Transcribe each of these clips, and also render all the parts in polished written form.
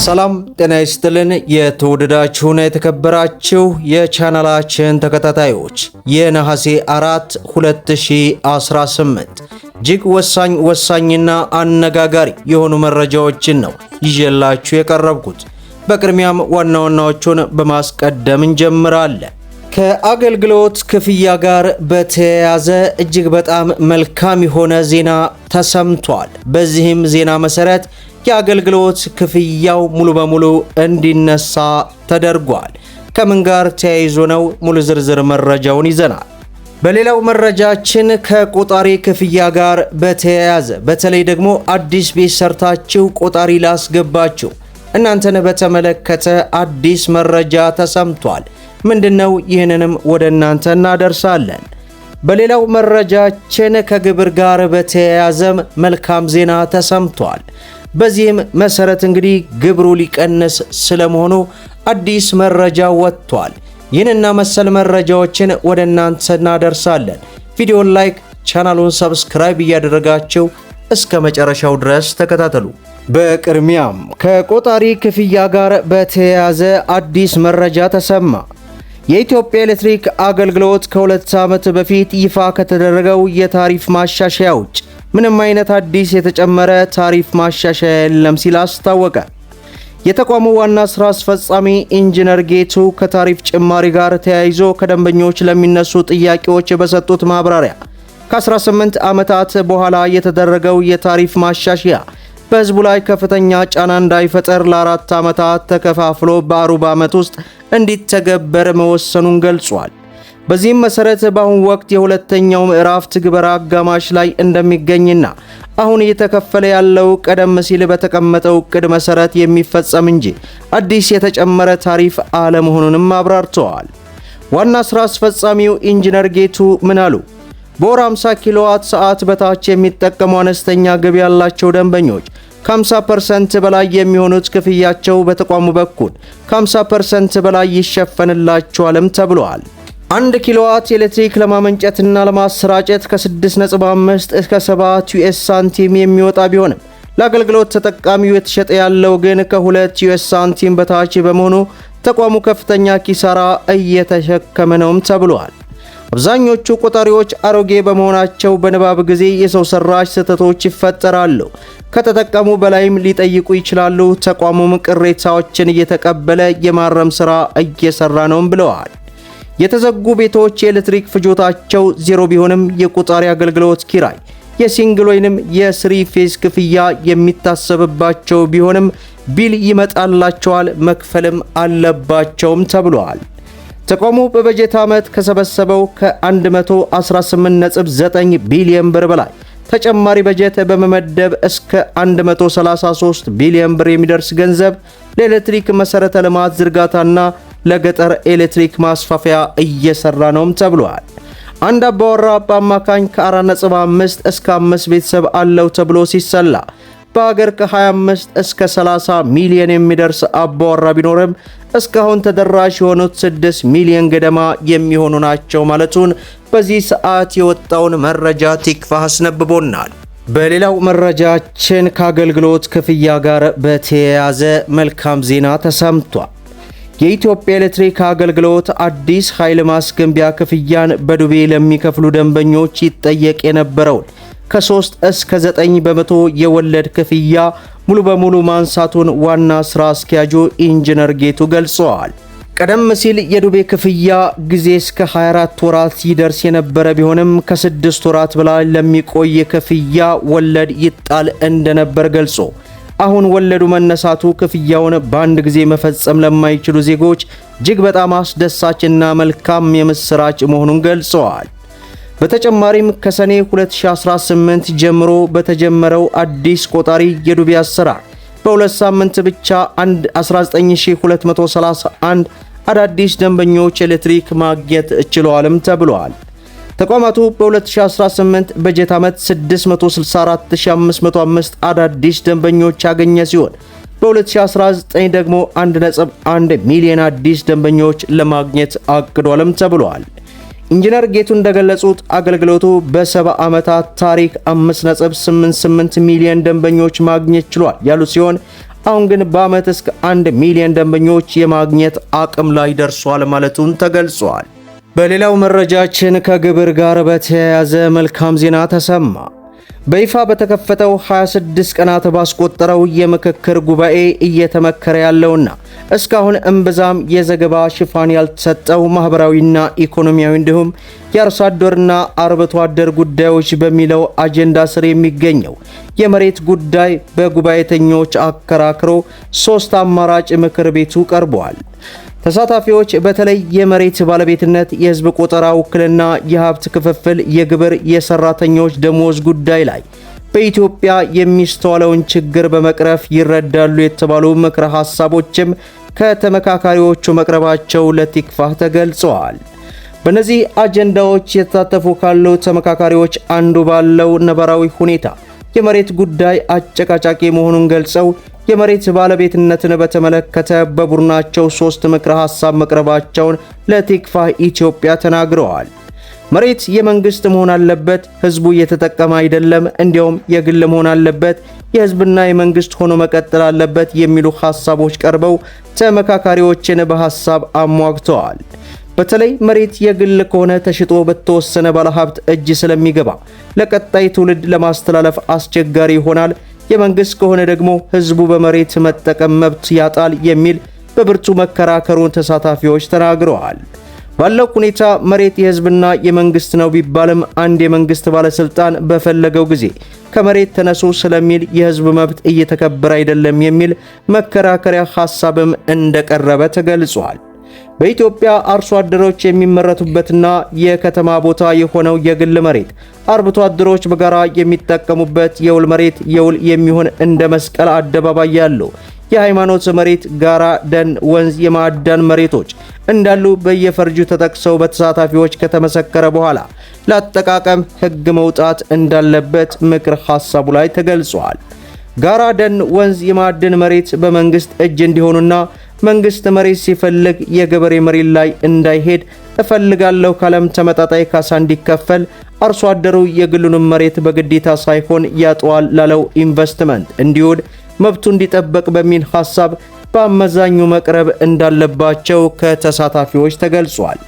ሰላም ጤና ይስጥልን። የተወደዳችሁና የተከበራችሁ የቻናላችን ተከታታዮች የነሐሴ 4 2018 እጅግ ወሳኝና አነጋጋሪ የሆኑ መረጃዎችን ነው ይዤላችሁ የቀረብኩት። በቅድሚያም ዋና ዋናዎቹን በማስቀደም እንጀምራለን። ከአገልግሎት ክፍያ ጋር በተያያዘ እጅግ በጣም መልካም የሆነ ዜና ተሰምቷል። በዚህም ዜና መሰረት የአገልግሎት ክፍያው ሙሉ በሙሉ እንዲነሳ ተደርጓል። ከምን ጋር ተያይዞ ነው? ሙሉ ዝርዝር መረጃውን ይዘናል። በሌላው መረጃችን ከቆጣሪ ክፍያ ጋር በተያያዘ በተለይ ደግሞ አዲስ ቤት ሰርታችሁ ቆጣሪ ላስገባችሁ እናንተን በተመለከተ አዲስ መረጃ ተሰምቷል። ምንድነው? ይህንንም ወደ እናንተ እናደርሳለን። በሌላው መረጃችን ከግብር ጋር በተያያዘም መልካም ዜና ተሰምቷል። በዚህም መሰረት እንግዲህ ግብሩ ሊቀንስ ስለመሆኑ አዲስ መረጃ ወጥቷል። ይህንና መሰል መረጃዎችን ወደ እናንተ እናደርሳለን። ቪዲዮን ላይክ፣ ቻናሉን ሰብስክራይብ እያደረጋችሁ እስከ መጨረሻው ድረስ ተከታተሉ። በቅድሚያም ከቆጣሪ ክፍያ ጋር በተያያዘ አዲስ መረጃ ተሰማ። የኢትዮጵያ ኤሌክትሪክ አገልግሎት ከ2 ዓመት በፊት ይፋ ከተደረገው የታሪፍ ማሻሻያ ውጭ ምንም አይነት አዲስ የተጨመረ ታሪፍ ማሻሻያ የለም ሲል አስታወቀ። የተቋሙ ዋና ስራ አስፈጻሚ ኢንጂነር ጌቱ ከታሪፍ ጭማሪ ጋር ተያይዞ ከደንበኞች ለሚነሱ ጥያቄዎች በሰጡት ማብራሪያ ከ18 ዓመታት በኋላ የተደረገው የታሪፍ ማሻሻያ በህዝቡ ላይ ከፍተኛ ጫና እንዳይፈጠር ለ4 ዓመታት ተከፋፍሎ በሩብ ዓመት ውስጥ እንዲተገበር መወሰኑን ገልጿል። በዚህም መሰረት በአሁኑ ወቅት የሁለተኛው ምዕራፍ ትግበራ አጋማሽ ላይ እንደሚገኝና አሁን እየተከፈለ ያለው ቀደም ሲል በተቀመጠው እቅድ መሰረት የሚፈጸም እንጂ አዲስ የተጨመረ ታሪፍ አለመሆኑንም አብራርተዋል። ዋና ስራ አስፈጻሚው ኢንጂነር ጌቱ ምን አሉ? በወር 50 ኪሎዋት ሰዓት በታች የሚጠቀሙ አነስተኛ ገቢ ያላቸው ደንበኞች ከ50% በላይ የሚሆኑት ክፍያቸው በተቋሙ በኩል ከ50% በላይ ይሸፈንላቸዋልም ተብሏል። 1 ኪሎዋት ኤሌክትሪክ ለማመንጨትና ለማሰራጨት ከ6.5 እስከ 7 ዩኤስ ሳንቲም የሚወጣ ቢሆንም ለአገልግሎት ተጠቃሚው የተሸጠ ያለው ግን ከ2 ዩኤስ ሳንቲም በታች በመሆኑ ተቋሙ ከፍተኛ ኪሳራ እየተሸከመ ነውም ተብሏል። አብዛኞቹ ቆጣሪዎች አሮጌ በመሆናቸው በንባብ ጊዜ የሰው ሰራሽ ስህተቶች ይፈጠራሉ። ከተጠቀሙ በላይም ሊጠይቁ ይችላሉ። ተቋሙም ቅሬታዎችን እየተቀበለ የማረም ስራ እየሰራ ነውም ብለዋል። የተዘጉ ቤቶች የኤሌክትሪክ ፍጆታቸው ዜሮ ቢሆንም የቆጣሪ አገልግሎት ኪራይ፣ የሲንግል ወይንም የስሪ ፌዝ ክፍያ የሚታሰብባቸው ቢሆንም ቢል ይመጣላቸዋል፣ መክፈልም አለባቸውም ተብሏል። ተቋሙ በበጀት ዓመት ከሰበሰበው ከ118.9 ቢሊዮን ብር በላይ ተጨማሪ በጀት በመመደብ እስከ 133 ቢሊዮን ብር የሚደርስ ገንዘብ ለኤሌክትሪክ መሰረተ ልማት ዝርጋታና ለገጠር ኤሌክትሪክ ማስፋፊያ እየሰራ ነውም ተብሏል። አንድ አባወራ በአማካኝ ከ4.5 እስከ 5 ቤተሰብ አለው ተብሎ ሲሰላ በሀገር ከ25 እስከ 30 ሚሊዮን የሚደርስ አባወራ ቢኖርም እስካሁን ተደራሽ የሆኑት 6 ሚሊዮን ገደማ የሚሆኑ ናቸው ማለቱን በዚህ ሰዓት የወጣውን መረጃ ቲክቫህ አስነብቦናል። በሌላው መረጃችን ከአገልግሎት ክፍያ ጋር በተያያዘ መልካም ዜና ተሰምቷል። የኢትዮጵያ ኤሌክትሪክ አገልግሎት አዲስ ኃይል ማስገንቢያ ክፍያን በዱቤ ለሚከፍሉ ደንበኞች ይጠየቅ የነበረውን ከ3 እስከ 9 በመቶ የወለድ ክፍያ ሙሉ በሙሉ ማንሳቱን ዋና ስራ አስኪያጁ ኢንጂነር ጌቱ ገልጸዋል። ቀደም ሲል የዱቤ ክፍያ ጊዜ እስከ 24 ወራት ይደርስ የነበረ ቢሆንም ከ6 ወራት በላይ ለሚቆይ ክፍያ ወለድ ይጣል እንደነበር ገልጾ አሁን ወለዱ መነሳቱ ክፍያውን በአንድ ጊዜ መፈጸም ለማይችሉ ዜጎች እጅግ በጣም አስደሳችና መልካም የምስራች መሆኑን ገልጸዋል። በተጨማሪም ከሰኔ 2018 ጀምሮ በተጀመረው አዲስ ቆጣሪ የዱቤ አሰራር በ2 ሳምንት ብቻ 19231 አዳዲስ ደንበኞች ኤሌክትሪክ ማግኘት ችለዋልም ተብሏል። ተቋማቱ በ2018 በጀት ዓመት 664505 አዳዲስ ደንበኞች ያገኘ ሲሆን በ2019 ደግሞ 1.1 ሚሊዮን አዲስ ደንበኞች ለማግኘት አቅዷልም ተብሏል። ኢንጂነር ጌቱ እንደገለጹት አገልግሎቱ በ70 ዓመታት ታሪክ 5.88 ሚሊዮን ደንበኞች ማግኘት ችሏል ያሉ ሲሆን አሁን ግን በዓመት እስከ 1 ሚሊዮን ደንበኞች የማግኘት አቅም ላይ ደርሷል ማለቱን ተገልጿል። በሌላው መረጃችን ከግብር ጋር በተያያዘ መልካም ዜና ተሰማ። በይፋ በተከፈተው 26 ቀናት ባስቆጠረው የምክክር ጉባኤ እየተመከረ ያለውና እስካሁን እምብዛም የዘገባ ሽፋን ያልተሰጠው ማህበራዊና ኢኮኖሚያዊ እንዲሁም የአርሶ አደርና አርብቶ አደር ጉዳዮች በሚለው አጀንዳ ስር የሚገኘው የመሬት ጉዳይ በጉባኤተኞች አከራክሮ 3 አማራጭ ምክር ቤቱ ቀርበዋል። ተሳታፊዎች በተለይ የመሬት ባለቤትነት፣ የህዝብ ቆጠራ፣ ውክልና፣ የሀብት ክፍፍል፣ የግብር፣ የሰራተኞች ደሞዝ ጉዳይ ላይ በኢትዮጵያ የሚስተዋለውን ችግር በመቅረፍ ይረዳሉ የተባሉ ምክረ ሐሳቦችም ከተመካካሪዎቹ መቅረባቸው ለቲክቫህ ተገልጸዋል። በእነዚህ አጀንዳዎች የተሳተፉ ካሉ ተመካካሪዎች አንዱ ባለው ነባራዊ ሁኔታ የመሬት ጉዳይ አጨቃጫቂ መሆኑን ገልጸው የመሬት ባለቤትነትን በተመለከተ በቡድናቸው 3 ምክረ ሐሳብ መቅረባቸውን ለቲክቫህ ኢትዮጵያ ተናግረዋል። መሬት የመንግስት መሆን አለበት፣ ህዝቡ እየተጠቀመ አይደለም፣ እንዲያውም የግል መሆን አለበት፣ የህዝብና የመንግስት ሆኖ መቀጠል አለበት የሚሉ ሐሳቦች ቀርበው ተመካካሪዎችን በሐሳብ አሟግተዋል። በተለይ መሬት የግል ከሆነ ተሽጦ በተወሰነ ባለሀብት እጅ ስለሚገባ ለቀጣይ ትውልድ ለማስተላለፍ አስቸጋሪ ይሆናል። የመንግስት ከሆነ ደግሞ ህዝቡ በመሬት መጠቀም መብት ያጣል የሚል በብርቱ መከራከሩን ተሳታፊዎች ተናግረዋል። ባለው ሁኔታ መሬት የህዝብና የመንግስት ነው ቢባልም አንድ የመንግስት ባለስልጣን በፈለገው ጊዜ ከመሬት ተነሱ ስለሚል የህዝብ መብት እየተከበረ አይደለም የሚል መከራከሪያ ሐሳብም እንደቀረበ ተገልጿል። በኢትዮጵያ አርሶ አደሮች የሚመረቱበትና የከተማ ቦታ የሆነው የግል መሬት አርብቶ አደሮች በጋራ የሚጠቀሙበት የውል መሬት የውል የሚሆን እንደ መስቀል አደባባይ ያለው የሃይማኖት መሬት፣ ጋራ፣ ደን፣ ወንዝ፣ የማዕድን መሬቶች እንዳሉ በየፈርጁ ተጠቅሰው በተሳታፊዎች ከተመሰከረ በኋላ ለአጠቃቀም ህግ መውጣት እንዳለበት ምክር ሐሳቡ ላይ ተገልጿል። ጋራ፣ ደን፣ ወንዝ፣ የማዕድን መሬት በመንግስት እጅ እንዲሆኑና መንግስት መሬት ሲፈልግ የገበሬ መሬት ላይ እንዳይሄድ እፈልጋለሁ ካለም ተመጣጣኝ ካሳ እንዲከፈል፣ አርሶ አደሩ የግሉንም መሬት በግዴታ ሳይሆን ያጠዋል ላለው ኢንቨስትመንት እንዲውል መብቱ እንዲጠበቅ በሚል ሐሳብ በአመዛኙ መቅረብ እንዳለባቸው ከተሳታፊዎች ተገልጿል።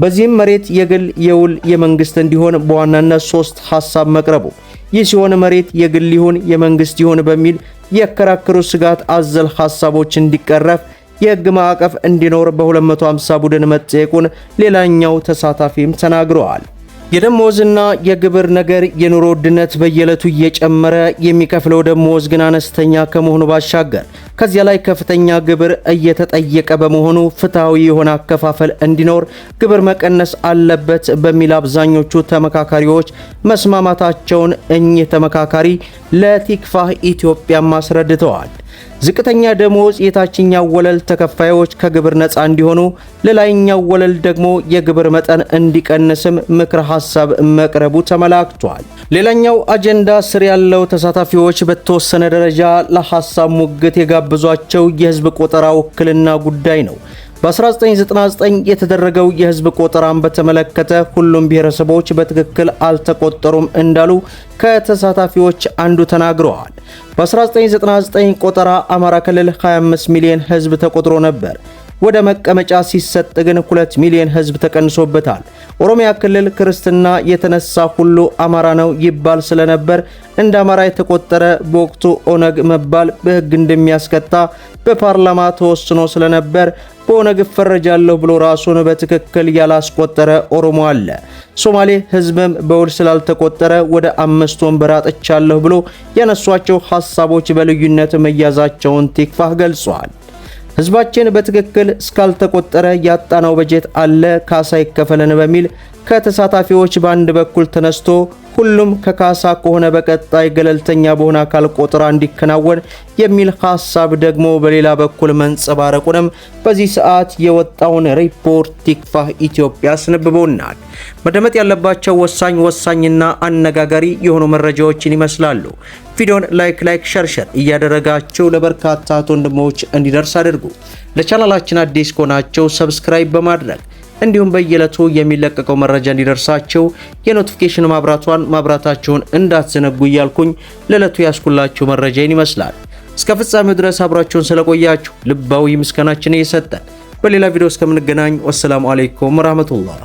በዚህም መሬት የግል፣ የውል፣ የመንግስት እንዲሆን በዋናነት 3 ሐሳብ መቅረቡ ይህ ሲሆን መሬት የግል ይሁን የመንግስት ይሁን በሚል የከራከሩ ስጋት አዘል ሐሳቦች እንዲቀረፍ የህግ ማዕቀፍ እንዲኖር በ250 ቡድን መጠየቁን ሌላኛው ተሳታፊም ተናግረዋል። የደሞዝና የግብር ነገር የኑሮ ውድነት በየዕለቱ እየጨመረ የሚከፍለው ደሞዝ ግን አነስተኛ ከመሆኑ ባሻገር ከዚያ ላይ ከፍተኛ ግብር እየተጠየቀ በመሆኑ ፍትሃዊ የሆነ አከፋፈል እንዲኖር ግብር መቀነስ አለበት በሚል አብዛኞቹ ተመካካሪዎች መስማማታቸውን እኚህ ተመካካሪ ለቲክቫህ ኢትዮጵያ አስረድተዋል። ዝቅተኛ ደሞዝ የታችኛው ወለል ተከፋዮች ከግብር ነፃ እንዲሆኑ፣ ለላይኛው ወለል ደግሞ የግብር መጠን እንዲቀንስም ምክረ ሐሳብ መቅረቡ ተመላክቷል። ሌላኛው አጀንዳ ስር ያለው ተሳታፊዎች በተወሰነ ደረጃ ለሐሳብ ሙግት የጋበዟቸው የህዝብ ቆጠራ ውክልና ጉዳይ ነው። በ1999 የተደረገው የህዝብ ቆጠራን በተመለከተ ሁሉም ብሔረሰቦች በትክክል አልተቆጠሩም እንዳሉ ከተሳታፊዎች አንዱ ተናግረዋል። በ1999 ቆጠራ አማራ ክልል 25 ሚሊዮን ህዝብ ተቆጥሮ ነበር። ወደ መቀመጫ ሲሰጥ ግን 2 ሚሊዮን ህዝብ ተቀንሶበታል። ኦሮሚያ ክልል ክርስትና የተነሳ ሁሉ አማራ ነው ይባል ስለነበር እንደ አማራ የተቆጠረ በወቅቱ ኦነግ መባል በህግ እንደሚያስቀጣ በፓርላማ ተወስኖ ስለነበር በኦነግ ፈረጃለሁ ብሎ ራሱን በትክክል ያላስቆጠረ ኦሮሞ አለ። ሶማሌ ህዝብም በውል ስላልተቆጠረ ወደ 5 ወንበር አጥቻለሁ ብሎ ያነሷቸው ሐሳቦች በልዩነት መያዛቸውን ቲክቫህ ገልጿል። ህዝባችን በትክክል እስካልተቆጠረ ያጣናው በጀት አለ ካሳ ይከፈለን በሚል ከተሳታፊዎች በአንድ በኩል ተነስቶ ሁሉም ከካሳ ከሆነ በቀጣይ ገለልተኛ በሆነ አካል ቆጠራ እንዲከናወን የሚል ሐሳብ ደግሞ በሌላ በኩል መንጸባረቁንም በዚህ ሰዓት የወጣውን ሪፖርት ቲክቫህ ኢትዮጵያ አስነብቦናል። መደመጥ ያለባቸው ወሳኝና አነጋጋሪ የሆኑ መረጃዎችን ይመስላሉ። ቪዲዮን ላይክ ሸር እያደረጋችሁ ለበርካታ ወንድሞች እንዲደርስ አድርጉ። ለቻናላችን አዲስ ከሆናችሁ ሰብስክራይብ በማድረግ እንዲሁም በየዕለቱ የሚለቀቀው መረጃ እንዲደርሳችሁ የኖቲፊኬሽን ማብራታችሁን እንዳትዘነጉ እያልኩኝ ለዕለቱ ያስኩላችሁ መረጃን ይመስላል። እስከ ፍጻሜው ድረስ አብራችሁን ስለቆያችሁ ልባዊ ምስጋናችን እየሰጠን በሌላ ቪዲዮ እስከምንገናኝ ወሰላሙ አለይኩም ወራህመቱላህ።